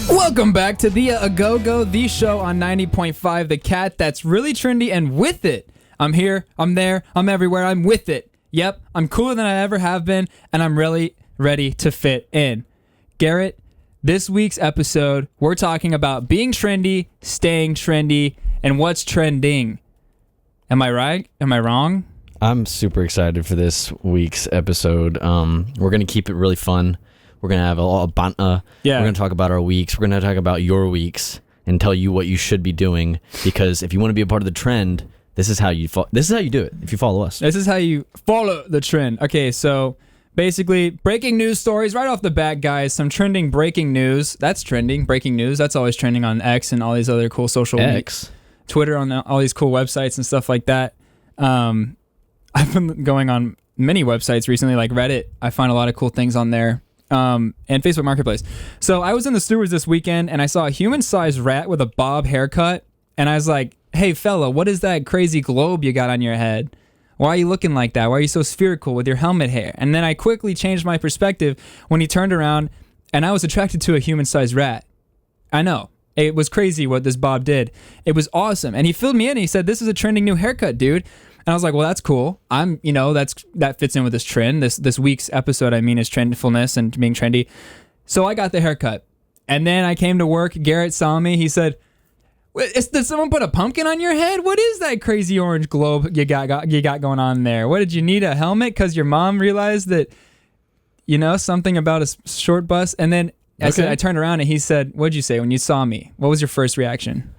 Welcome back to the A-Go-Go, the show on 90.5 The Cat that's really trendy, and with it, I'm here, I'm there, I'm everywhere, I'm with it. Yep, I'm cooler than I ever have been, and I'm really ready to fit in. Garrett, this week's episode, we're talking about being trendy, staying trendy, and what's trending. Am I right? Am I wrong? I'm super excited for this week's episode. We're going to keep it really fun. We're going to have a lot of banter. Yeah. We're going to talk about our weeks. We're going to talk about your weeks and tell you what you should be doing, because if you want to be a part of the trend, this is how you do it if you follow us. This is how you follow the trend. Okay, so basically, breaking news stories right off the bat, guys. Some trending breaking news. That's trending. Breaking news. That's always trending on X and all these other cool social X. Twitter, on all these cool websites and stuff like that. I've been going on many websites recently, like Reddit. I find a lot of cool things on there. And Facebook Marketplace. So I was in the Stewards this weekend, and I saw a human-sized rat with a bob haircut, and I was like, hey, fella, what is that crazy globe you got on your head? Why are you looking like that? Why are you so spherical with your helmet hair? And then I quickly changed my perspective when he turned around, and I was attracted to a human-sized rat. I know. It was crazy what this Bob did. It was awesome. And he filled me in, and he said, this is a trending new haircut, dude. And I was like, well, that's cool. That fits in with this trend. This week's episode, is trendfulness and being trendy. So I got the haircut. And then I came to work. Garrett saw me. He said, did someone put a pumpkin on your head? What is that crazy orange globe you got going on there? What, did you need a helmet because your mom realized that, something about a short bus? And then I turned around and he said, what'd you say when you saw me? What was your first reaction?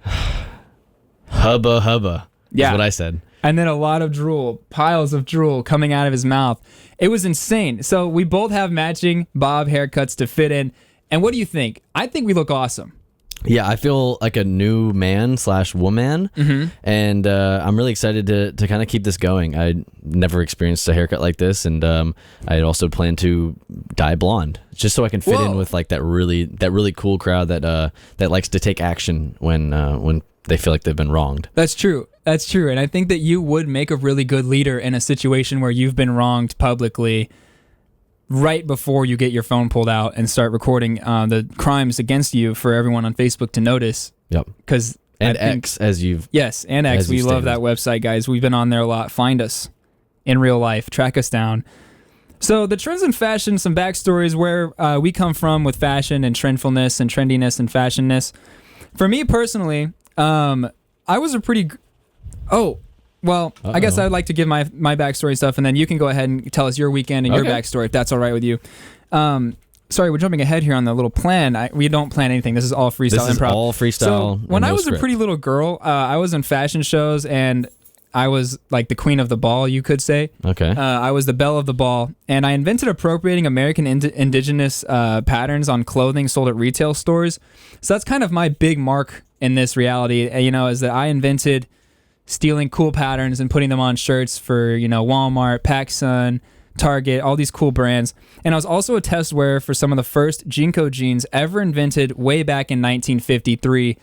Hubba hubba. Yeah. That's what I said. And then a lot of drool, piles of drool coming out of his mouth. It was insane. So we both have matching bob haircuts to fit in. And what do you think? I think we look awesome. Yeah, I feel like a new man/woman, and I'm really excited to kind of keep this going. I never experienced a haircut like this, and I also plan to dye blonde just so I can fit in with like that really cool crowd that likes to take action when they feel like they've been wronged. That's true. That's true. And I think that you would make a really good leader in a situation where you've been wronged publicly right before you get your phone pulled out and start recording the crimes against you for everyone on Facebook to notice. Yep. And X, as you've... Yes, and X. We love that website, guys. We've been on there a lot. Find us in real life. Track us down. So the trends in fashion, some backstories where we come from with fashion and trendfulness and trendiness and fashionness. For me personally, I was a pretty... I guess I'd like to give my backstory stuff, and then you can go ahead and tell us your weekend and your backstory, if that's all right with you. Sorry, we're jumping ahead here on the little plan. We don't plan anything. This is all freestyle improv. This is all freestyle. So when I was a pretty little girl, I was in fashion shows, and I was like the queen of the ball, you could say. Okay. I was the belle of the ball, and I invented appropriating American indigenous patterns on clothing sold at retail stores. So that's kind of my big mark in this reality, is that I invented stealing cool patterns and putting them on shirts for, Walmart, PacSun, Target, all these cool brands. And I was also a test wearer for some of the first Jinko jeans ever invented way back in 1953.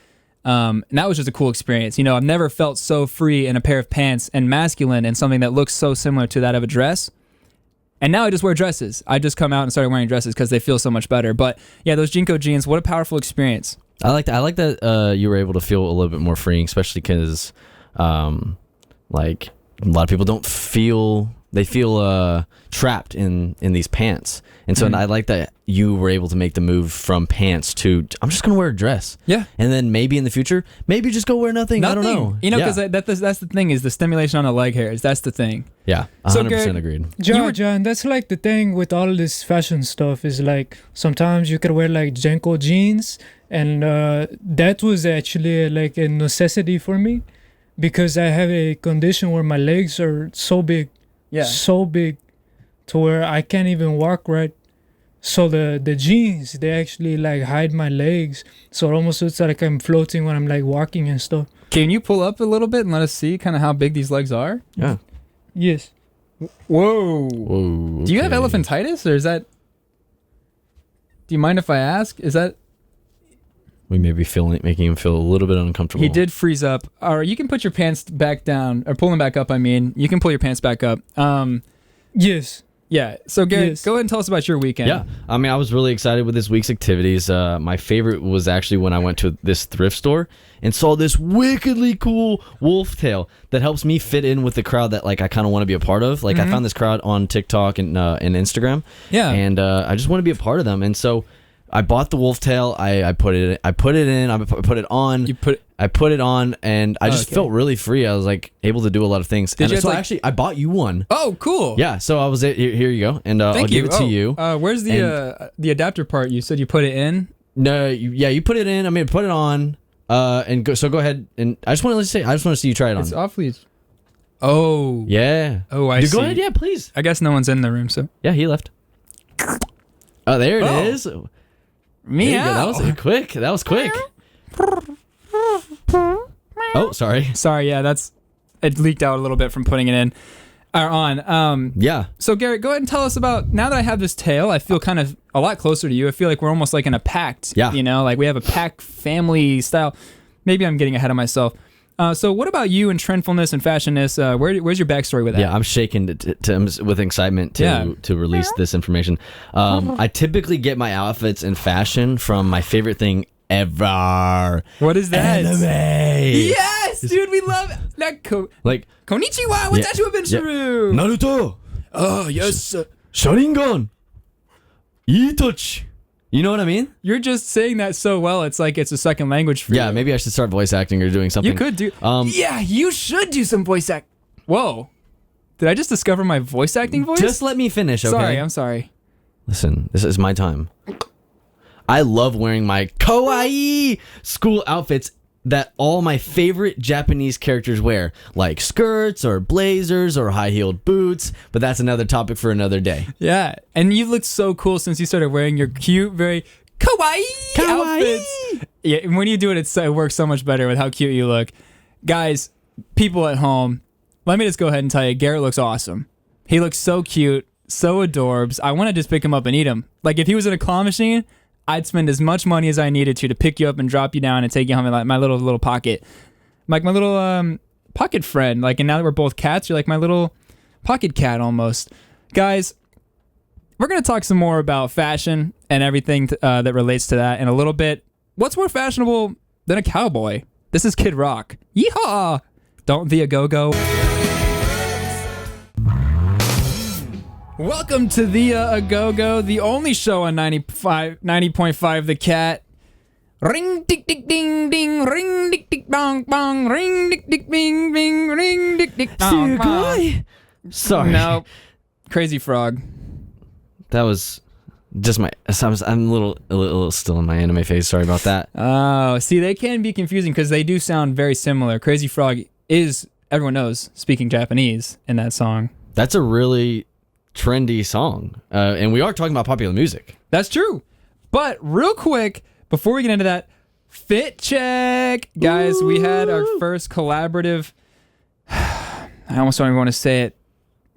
And that was just a cool experience. I've never felt so free in a pair of pants and masculine in something that looks so similar to that of a dress. And now I just wear dresses. I just come out and started wearing dresses because they feel so much better. But yeah, those Jinko jeans, what a powerful experience. I like that you were able to feel a little bit more freeing, especially because like a lot of people don't feel trapped in these pants, and so I like that you were able to make the move from pants to I'm just gonna wear a dress, and then maybe in the future maybe just go wear nothing. I don't know, because that's the thing, is the stimulation on the leg hairs. That's the thing. 100% agreed. John, that's like the thing with all this fashion stuff, is like sometimes you could wear like Jenko jeans, and that was actually like a necessity for me, because I have a condition where my legs are so big to where I can't even walk right. So the jeans, they actually like hide my legs, so it almost looks like I'm floating when I'm like walking and stuff. Can you pull up a little bit and let us see kind of how big these legs are? Yeah. Yes. Whoa. Okay. Do you have elephantitis, or is that... Do you mind if I ask? Is that... We may be making him feel a little bit uncomfortable. He did freeze up. Or you can put your pants back down, or pull them back up, You can pull your pants back up. Yes. Yeah. So Garrett, Yes. go ahead and tell us about your weekend. Yeah, I mean, I was really excited with this week's activities. My favorite was actually when I went to this thrift store and saw this wickedly cool wolf tail that helps me fit in with the crowd that like I kind of want to be a part of. Like I found this crowd on TikTok and Instagram. Yeah. And I just want to be a part of them. And so I bought the wolf tail. I put it in. I put it on. I put it on, and I just felt really free. I was like able to do a lot of things. Did you so actually, I bought you one. Oh, cool. Yeah, so I was here you go, and I'll give it to you. Where's the adapter part? You said you put it in. No, you put it in. I mean, put it on, and go. So go ahead, and I just want to see you try it on. It's awfully. Oh. Yeah. Oh, I see. Go ahead. Yeah, please. I guess no one's in the room, so. Yeah, he left. Oh, there it is. Meow. That was quick. That was quick. Oh, sorry. Sorry. Yeah, it leaked out a little bit from putting it in. Or on. Yeah. So Garrett, go ahead and tell us about. Now that I have this tail, I feel kind of a lot closer to you. I feel like we're almost like in a pact. Yeah. You know, like we have a pack family style. Maybe I'm getting ahead of myself. So what about you and trendfulness and fashionness? Where's your backstory with that? Yeah, I'm shaking with excitement to release this information. I typically get my outfits and fashion from my favorite thing ever. What is that? Anime. Yes, dude, we love that. Like Konnichiwa, watashi wa Benshuru. Naruto. Oh yes. Sharingan. Itochi. You know what I mean? You're just saying that so well. It's like it's a second language for you. Yeah, maybe I should start voice acting or doing something. You could do. Yeah, you should do some voice act. Whoa. Did I just discover my voice acting voice? Just let me finish, okay? Sorry, I'm sorry. Listen, this is my time. I love wearing my kawaii school outfits that all my favorite Japanese characters wear, like skirts or blazers or high-heeled boots, but that's another topic for another day. Yeah, and you've looked so cool since you started wearing your cute, very kawaii outfits. Yeah, and when you do it, it works so much better with how cute you look. Guys, people at home, let me just go ahead and tell you, Garrett looks awesome. He looks so cute, so adorbs. I want to just pick him up and eat him. Like, if he was in a claw machine, I'd spend as much money as I needed to pick you up and drop you down and take you home in like my little pocket. Like my little pocket friend. Like, and now that we're both cats, you're like my little pocket cat almost. Guys, we're going to talk some more about fashion and everything that relates to that in a little bit. What's more fashionable than a cowboy? This is Kid Rock. Yeehaw! Don't be a go-go. Welcome to the A-Go-Go, the only show on 90.5 The Cat. Ring dick dick ding ding, ring dick dick bong bong, ring dick dick bing bing, ring dick dick bong bong. Sorry. No, Crazy Frog. That was just my. I'm a little still in my anime phase. Sorry about that. Oh, see, they can be confusing because they do sound very similar. Crazy Frog is, everyone knows, speaking Japanese in that song. That's a really trendy song, and we are talking about popular music. That's true. But real quick, before we get into that, fit check. Guys, we had our first collaborative, I almost don't even want to say it,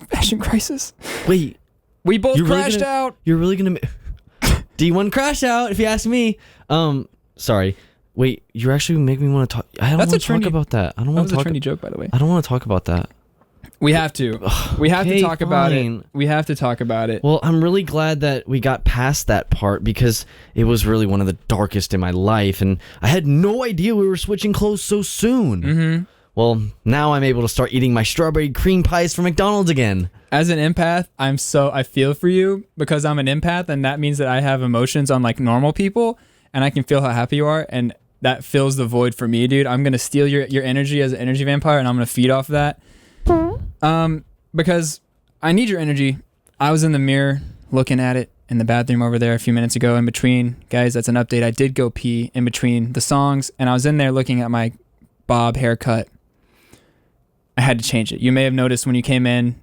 fashion crisis. Wait. We both crashed out. You're really gonna D1 crash out, if you ask me. Sorry. Wait, you're actually making me want to talk. I don't want to talk about that. I don't want to talk. That was a trendy joke, by the way. I don't want to talk about that. We have to. We have to talk about it. We have to talk about it. Well, I'm really glad that we got past that part because it was really one of the darkest in my life, and I had no idea we were switching clothes so soon. Mm-hmm. Well, now I'm able to start eating my strawberry cream pies from McDonald's again. As an empath, I feel for you because I'm an empath, and that means that I have emotions unlike normal people, and I can feel how happy you are, and that fills the void for me, dude. I'm gonna steal your energy as an energy vampire, and I'm gonna feed off of that. Because I need your energy. I was in the mirror looking at it in the bathroom over there a few minutes ago. In between, guys, that's an update. I did go pee in between the songs, and I was in there looking at my bob haircut. I had to change it. You may have noticed when you came in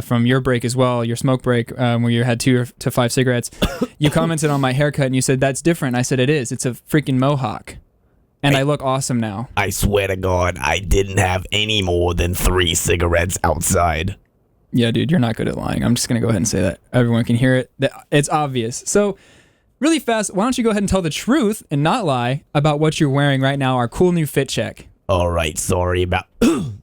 from your break as well, your smoke break, where you had 2 to 5 cigarettes. You commented on my haircut, and you said, that's different. I said, it is. It's a freaking mohawk. And I look awesome now. I swear to God, I didn't have any more than 3 cigarettes outside. Yeah, dude, you're not good at lying. I'm just going to go ahead and say that. Everyone can hear it. It's obvious. So, really fast, why don't you go ahead and tell the truth and not lie about what you're wearing right now, our cool new fit check. All right, sorry about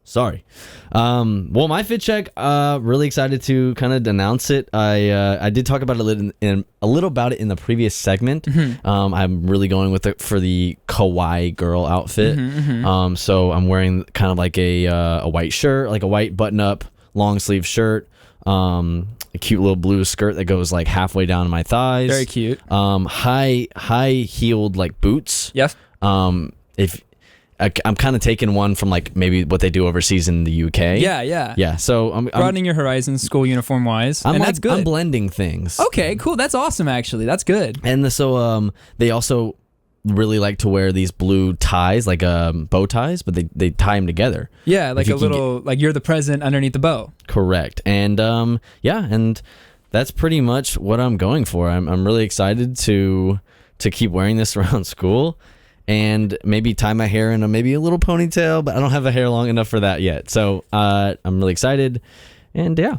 Sorry. Well, my fit check. Really excited to kind of announce it. I did talk about it a little about it in the previous segment. I'm really going with it for the kawaii girl outfit. So I'm wearing kind of like a white shirt, like a white button-up long sleeve shirt. A cute little blue skirt that goes like halfway down to my thighs. Very cute. High heeled like boots. Yes. If I'm kind of taking one from like maybe what they do overseas in the UK. Yeah. So I'm broadening your horizons, school uniform wise, and that's good. I'm blending things. Okay, cool. That's awesome. Actually, that's good. And so they also really like to wear these blue ties, like bow ties, but they tie them together. Yeah, like a little like you're the president underneath the bow. Correct. And and that's pretty much what I'm going for. I'm really excited to keep wearing this around school. And maybe tie my hair in maybe a little ponytail, but I don't have a hair long enough for that yet. So I'm really excited, and yeah.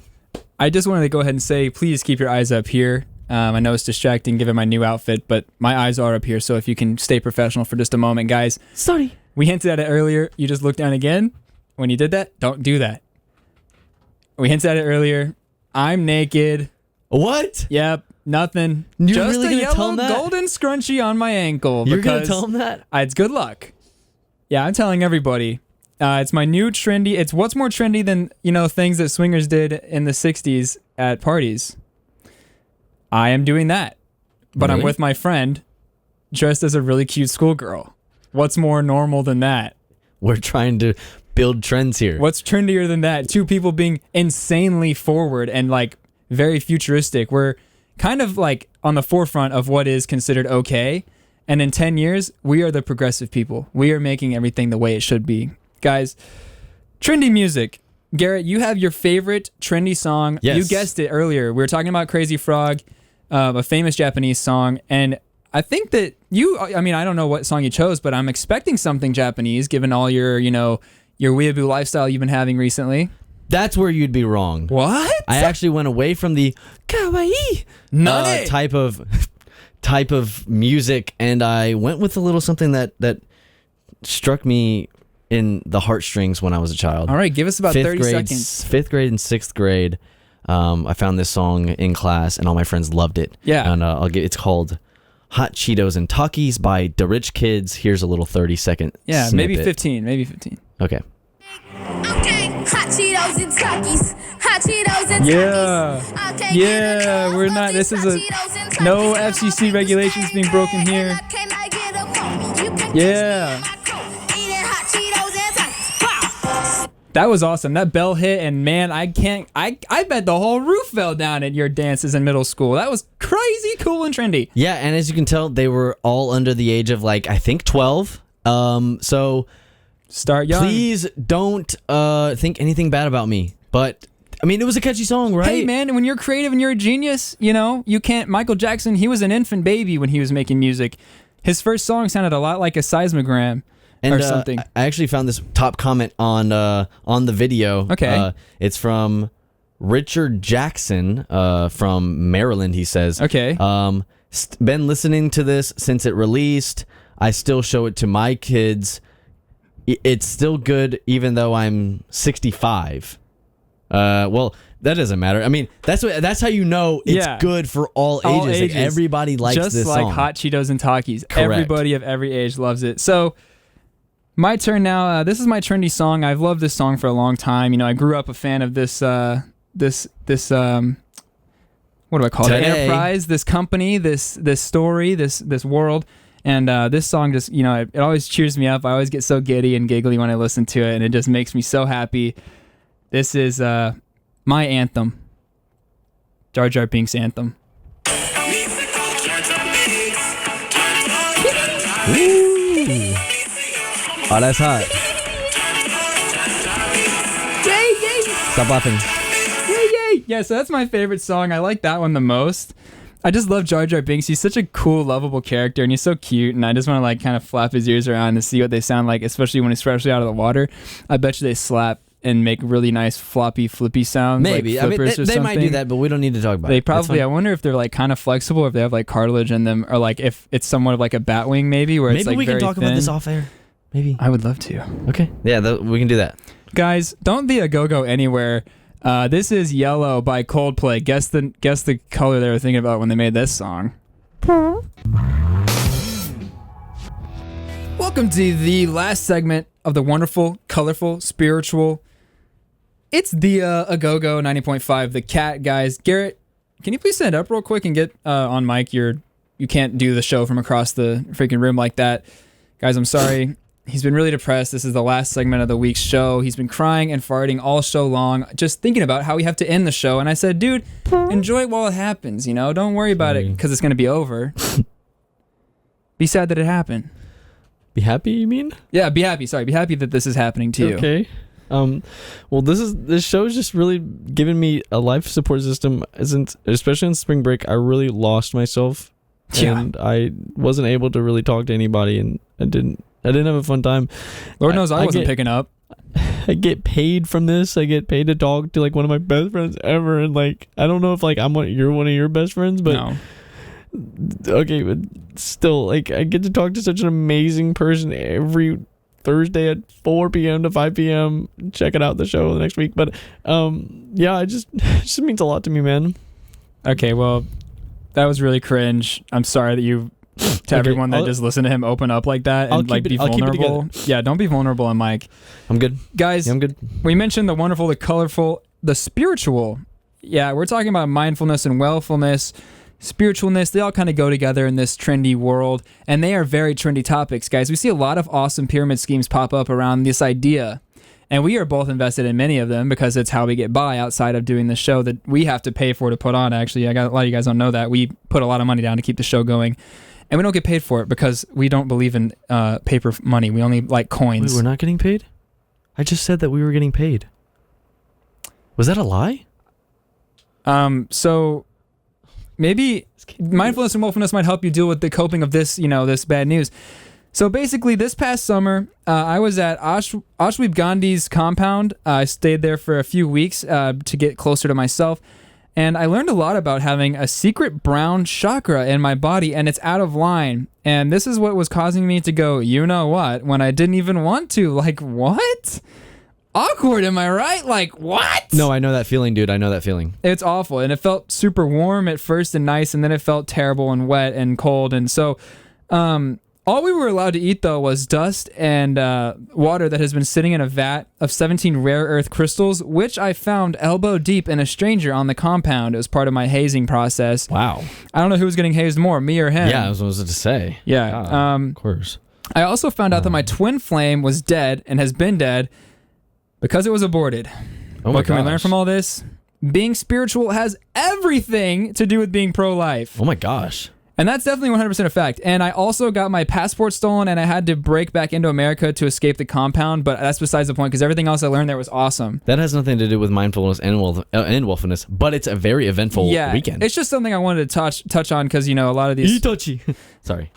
I just wanted to go ahead and say, please keep your eyes up here. I know it's distracting given my new outfit, but my eyes are up here, so if you can stay professional for just a moment, guys. Sorry. We hinted at it earlier. You just looked down again. When you did that, don't do that. We hinted at it earlier. I'm naked. What? Yep. Nothing. You're just really a gonna yellow tell him that? golden scrunchie on my ankle. You're gonna tell him that? It's good luck. Yeah, I'm telling everybody. It's my new trendy. It's what's more trendy than things that swingers did in the '60s at parties. I am doing that, but Really? I'm with my friend, dressed as a really cute schoolgirl. What's more normal than that? We're trying to build trends here. What's trendier than that? Two people being insanely forward and like very futuristic. We're kind of like on the forefront of what is considered okay. And in 10 years, we are the progressive people. We are making everything the way it should be. Guys, trendy music. Garrett, you have your favorite trendy song. Yes. You guessed it earlier. We were talking about Crazy Frog, a famous Japanese song. And I think that I don't know what song you chose, but I'm expecting something Japanese given all your weeaboo lifestyle you've been having recently. That's where you'd be wrong. What? I actually went away from the kawaii type of music, and I went with a little something that struck me in the heartstrings when I was a child. All right, give us about 30 seconds. 5th grade and 6th grade, I found this song in class, and all my friends loved it. Yeah. And it's called Hot Cheetos and Takis by Da Rich Kids. Here's a little 30-second Yeah, snippet. maybe 15. Okay. Okay, hot Cheetos and Takis. Hot Cheetos and Takis. Okay, Yeah, we're not. This is no FCC regulations being broken here. Yeah. That was awesome. That bell hit, and man, I bet the whole roof fell down at your dances in middle school. That was crazy cool and trendy. Yeah, and as you can tell, they were all under the age of I think 12. So Start young. please don't think anything bad about me. But I mean, it was a catchy song, right? Hey man, when you're creative and you're a genius, you can't. Michael Jackson, he was an infant baby when he was making music. His first song sounded a lot like a seismogram. And or something. I actually found this top comment on the video. Okay. It's from Richard Jackson from Maryland. He says, Okay. Been listening to this since it released. I still show it to my kids. It's still good even though I'm 65. Well, that doesn't matter. I mean, that's how you know it's good for all ages. Like, everybody likes just this like song. Hot Cheetos and Takis. Correct. Everybody of every age loves it. So my turn now. This is my trendy song. I've loved this song for a long time. I grew up a fan of this what do I call it? Enterprise, this company, this story, this world. And this song just, it always cheers me up. I always get so giddy and giggly when I listen to it, and it just makes me so happy. This is my anthem. Jar Jar Binks' anthem. Ooh. Oh, that's hot. Stop laughing. Yay! Yeah, so that's my favorite song. I like that one the most. I just love Jar Jar Binks. He's such a cool, lovable character, and he's so cute, and I just want to kind of flap his ears around and see what they sound like, especially when he's freshly out of the water. I bet you they slap and make really nice floppy, flippy sounds. Maybe. Like flippers or they might do something. that, but we don't need to talk about They it. probably, I wonder if they're kind of flexible, or if they have cartilage in them, or if it's somewhat of like a bat wing maybe, where it's maybe we can very talk thin. about this off air. Maybe. I would love to. Okay. Yeah, we can do that. Guys, don't be a go-go anywhere. This is Yellow by Coldplay. Guess the color they were thinking about when they made this song. Welcome to the last segment of the wonderful, colorful, spiritual. It's the Agogo 90.5, the cat, guys. Garrett, can you please stand up real quick and get on mic? You can't do the show from across the freaking room like that. Guys, I'm sorry. He's been really depressed. This is the last segment of the week's show. He's been crying and farting all show long, just thinking about how we have to end the show. And I said, dude, enjoy it while it happens, you know? Don't worry about it because it's going to be over. Be sad that it happened. Be happy, you mean? Yeah, be happy. Sorry, be happy that this is happening to you. Okay. Well, this show is just really giving me a life support system. Especially in spring break, I really lost myself. Yeah. And I wasn't able to really talk to anybody, and I didn't have a fun time. Lord knows I wasn't picking up. I get paid from this. I get paid to talk to like one of my best friends ever, and like I don't know if like you're one of your best friends, but No. Okay, but still, like I get to talk to such an amazing person every Thursday at 4 p.m. to 5 p.m. Check it out, the show the next week. But yeah, it just means a lot to me, man. Okay, well, that was really cringe. I'm sorry that you, to everyone that just listened to him open up like that and like be vulnerable. Yeah, don't be vulnerable on mic. I'm good. Guys, Yeah, I'm good. we mentioned the wonderful, the colorful, the spiritual. Yeah, we're talking about mindfulness and willfulness, spiritualness. They all kind of go together in this trendy world, and they are very trendy topics, guys. We see a lot of awesome pyramid schemes pop up around this idea. And we are both invested in many of them because it's how we get by outside of doing the show that we have to pay for to put on. Actually, a lot of you guys don't know that. We put a lot of money down to keep the show going. And we don't get paid for it because we don't believe in paper money. We only like coins. Wait, we're not getting paid? I just said that we were getting paid. Was that a lie? So maybe mindfulness and willfulness might help you deal with the coping of this, this bad news. So basically, this past summer, I was at Ashwib Gandhi's compound. I stayed there for a few weeks to get closer to myself. And I learned a lot about having a secret brown chakra in my body, and it's out of line. And this is what was causing me to go, you know what, when I didn't even want to. Like, what? Awkward, am I right? Like, what? No, I know that feeling, dude. I know that feeling. It's awful. And it felt super warm at first and nice, and then it felt terrible and wet and cold. And so all we were allowed to eat, though, was dust and water that has been sitting in a vat of 17 rare earth crystals, which I found elbow deep in a stranger on the compound. It was part of my hazing process. Wow. I don't know who was getting hazed more, me or him. Yeah, I was supposed to say. Yeah. God, of course. I also found out that my twin flame was dead and has been dead because it was aborted. What can we learn from all this? Being spiritual has everything to do with being pro-life. Oh my gosh. And that's definitely 100% a fact. And I also got my passport stolen, and I had to break back into America to escape the compound, but that's besides the point because everything else I learned there was awesome. That has nothing to do with mindfulness and willfulness, but it's a very eventful weekend. It's just something I wanted to touch on because, a lot of these... Sorry.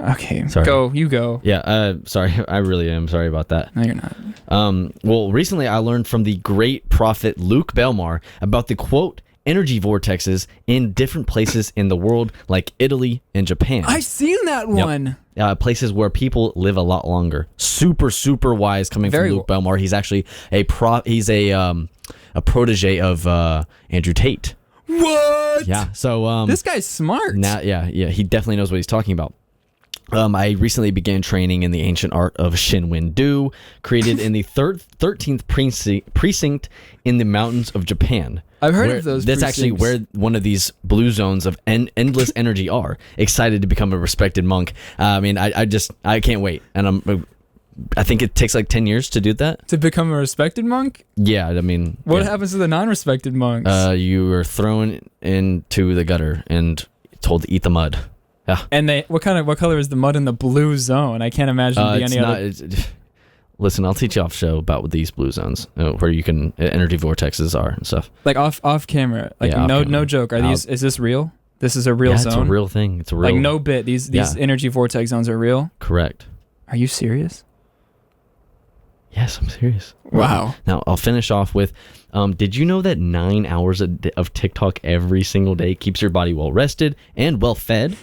Okay, sorry. You go. Yeah, sorry. I really am sorry about that. No, you're not. Well, recently I learned from the great prophet Luke Belmar about the, quote, energy vortexes in different places in the world, like Italy and Japan. I've seen that one. Places where people live a lot longer. Super, super wise coming from Luke Belmar. He's actually a protege of Andrew Tate. What? Yeah. So this guy's smart. Yeah. He definitely knows what he's talking about. I recently began training in the ancient art of Shinwen-do, created in the 13th precinct in the mountains of Japan. I've heard of those That's precincts. actually where one of these blue zones of endless energy are. Excited to become a respected monk. I mean, I can't wait. And I think it takes like 10 years to do that. To become a respected monk? Yeah, I mean... What happens to the non-respected monks? You are thrown into the gutter and told to eat the mud. Yeah. And what color is the mud in the blue zone? I can't imagine it be any other. Listen, I'll teach you off show about what these blue zones, where you can energy vortexes are and stuff. Like off camera. Like no joke. Is this real? This is a real zone? It's a real thing. It's a real. Like no bit. These energy vortex zones are real? Correct. Are you serious? Yes, I'm serious. Wow. Now I'll finish off with, did you know that 9 hours of TikTok every single day keeps your body well rested and well fed?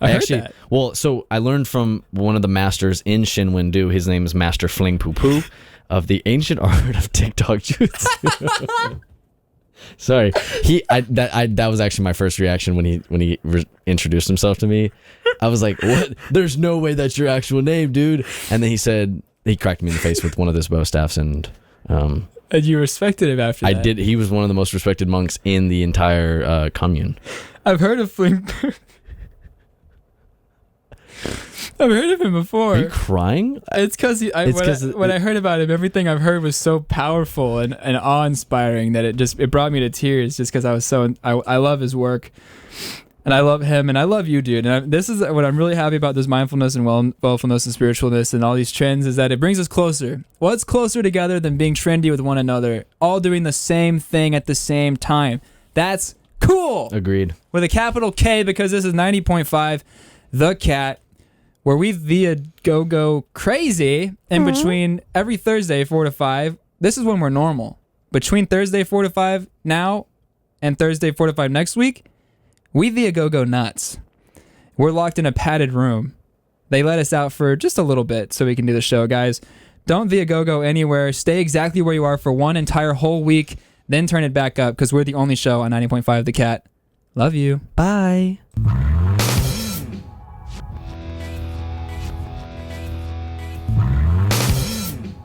I heard that. Well, so I learned from one of the masters in Shinwen-do. His name is Master Fling Poo Poo. of the ancient art of TikTok jutsu. Sorry, that was actually my first reaction when he introduced himself to me. I was like, "What? There's no way that's your actual name, dude!" And then he cracked me in the face with one of his bow staffs, and you respected him after that. I did. He was one of the most respected monks in the entire commune. I've heard of Fling. I've heard of him before. Are you crying? It's because when I heard about him, everything I've heard was so powerful and awe-inspiring that it brought me to tears. Just because I love his work, and I love him, and I love you, dude. And this is what I'm really happy about: this mindfulness and willfulness and spiritualness and all these trends is that it brings us closer. What's closer together than being trendy with one another, all doing the same thing at the same time? That's cool. Agreed. With a capital K, because this is 90.5, The Cat, where we via go crazy in between every Thursday 4 to 5. This is when we're normal. Between Thursday 4 to 5 now and Thursday 4 to 5 next week, we via go nuts. We're locked in a padded room. They let us out for just a little bit so we can do the show, guys. Don't via go anywhere. Stay exactly where you are for one entire whole week, then turn it back up because we're the only show on 90.5 The Cat. Love you. Bye.